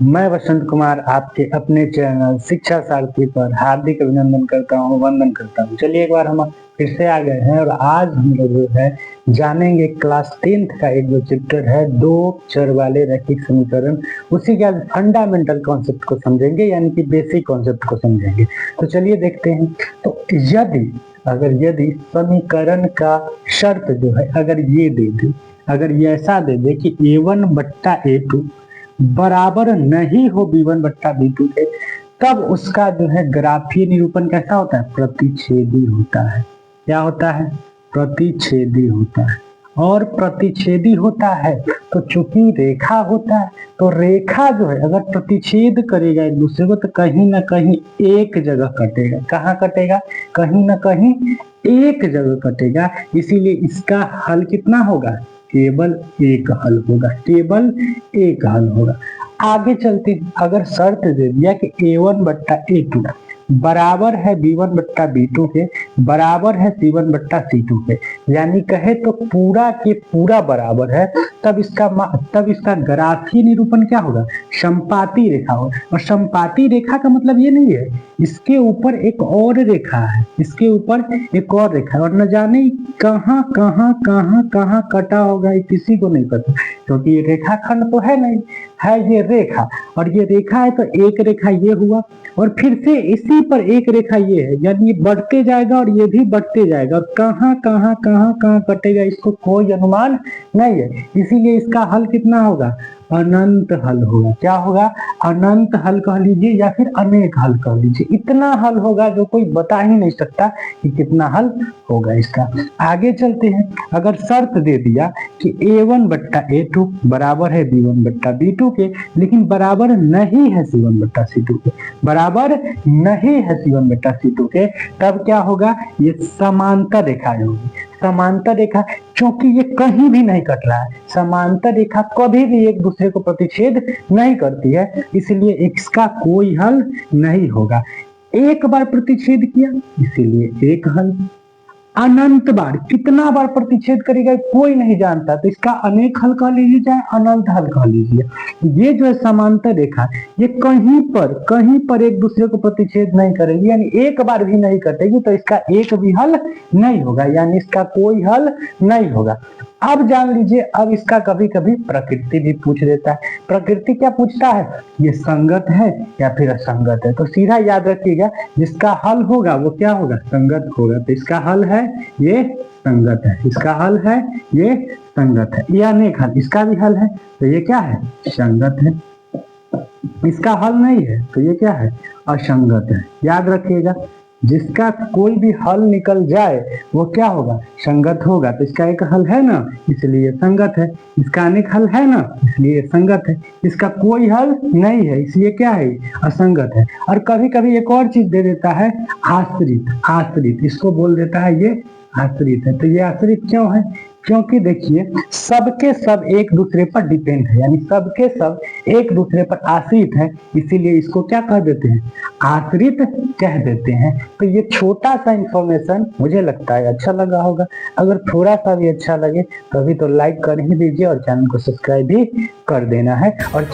मैं वसंत कुमार आपके अपने चैनल शिक्षा सारथी पर हार्दिक अभिनंदन करता हूँ, वंदन करता हूँ। चलिए एक बार हम फिर से आ गए हैं और आज हम लोग जो है जानेंगे क्लास 10th का एक जो चैप्टर है दो चर वाले रैखिक समीकरण, उसी के आज फंडामेंटल कॉन्सेप्ट को समझेंगे, यानी कि बेसिक कॉन्सेप्ट को समझेंगे। तो चलिए देखते हैं। तो यदि समीकरण का शर्त जो है अगर ये दे दे, अगर ये ऐसा दे दे कि a1 बट्टा a2 बराबर नहीं हो b1 बट्टा b2 के, तब उसका जो है ग्राफीय निरूपण कैसा होता है? प्रतिच्छेदी होता है। क्या होता है? प्रतिच्छेदी होता है। और प्रतिच्छेदी होता है तो चूंकि रेखा होता है, तो रेखा जो है अगर प्रतिच्छेद करेगा एक दूसरे को तो कहीं ना कहीं एक जगह कटेगा। कहाँ कटेगा? कहीं ना कहीं एक जगह कटेगा। इसीलिए इसका हल कितना होगा? केवल एक हल होगा, केवल एक हल होगा। आगे चलते, अगर शर्त दे दिया कि a1 बट्टा a2 बराबर है b1 बट्टा b2 के, बराबर है c1 बट्टा c2 के, यानी कहे तो पूरा के पूरा बराबर है, तब इसका ग्राफीय निरूपण क्या होगा? समपाती रेखा होगा। और समपाती रेखा का मतलब ये नहीं है इसके ऊपर एक और रेखा है, इसके ऊपर एक और रेखा है, और न जाने कहाँ कहाँ कहाँ कहाँ कटा होगा ये किसी को नहीं पता, क्योंकि ये रेखाखंड तो है नहीं, है ये रेखा, और ये रेखा है तो एक रेखा ये हुआ और फिर से इसी पर एक रेखा ये है, यानी ये बढ़ते जाएगा और ये भी बढ़ते जाएगा, और कहाँ कहाँ कहाँ कहाँ कटेगा इसको कोई अनुमान नहीं है। इसीलिए इसका हल कितना होगा? अनंत हल होगा। क्या होगा? अनंत हल कह लीजिए या फिर अनेक हल कह लीजिए। इतना हल होगा जो कोई बता ही नहीं सकता कि कितना हल होगा इसका। आगे चलते हैं। अगर शर्त दे दिया कि a1 बट्टा a2 बराबर है b1 बट्टा b2 के, लेकिन बराबर नहीं है c1 बट्टा c2 के, बराबर नहीं है c1 बट्टा c2 के, तब क्या होगा? ये समांतर रेखा होगी। समांतर रेखा, क्योंकि ये कहीं भी नहीं कट रहा है, समांतर रेखा कभी भी एक दूसरे को प्रतिच्छेद नहीं करती है, इसलिए इसका कोई हल नहीं होगा। एक बार प्रतिच्छेद किया इसीलिए एक हल। अनंत बार, कितना बार प्रतिच्छेद करेगा कोई नहीं जानता, तो इसका अनेक हल कह लीजिए चाहे अनंत हल कह लीजिए। ये जो है समांतर रेखा, ये कहीं पर एक दूसरे को प्रतिच्छेद नहीं करेगी, यानी एक बार भी नहीं कटेगी, तो इसका एक भी हल नहीं होगा, यानी इसका कोई हल नहीं होगा। अब जान लीजिए, अब इसका कभी कभी प्रकृति भी पूछ देता है। प्रकृति क्या पूछता है? ये संगत है या फिर असंगत है। तो सीधा याद रखिएगा, जिसका हल होगा वो क्या होगा? संगत होगा। तो इसका हल है ये संगत है, इसका हल है ये संगत है। ये अनेक हल, इसका भी हल है, तो ये क्या है? संगत है। इसका हल नहीं है तो ये क्या है? असंगत है। याद रखिएगा, जिसका कोई भी हल निकल जाए वो क्या होगा? संगत होगा। तो इसका एक हल है ना, इसलिए संगत है। इसका अनेक हल है ना, इसलिए संगत है। इसका कोई हल नहीं है, इसलिए क्या है? असंगत है। और कभी कभी एक और चीज दे देता है, आश्रित। आश्रित इसको बोल देता है ये आश्रित है। तो ये आश्रित क्यों है? क्योंकि देखिए, सबके सब एक दूसरे पर डिपेंड है, यानी सबके सब एक दूसरे पर आश्रित है, इसीलिए इसको क्या कह देते हैं? आश्रित कह देते हैं। तो ये छोटा सा इंफॉर्मेशन मुझे लगता है अच्छा लगा होगा। अगर थोड़ा सा भी अच्छा लगे तो अभी तो लाइक कर ही दीजिए और चैनल को सब्सक्राइब भी कर देना है। और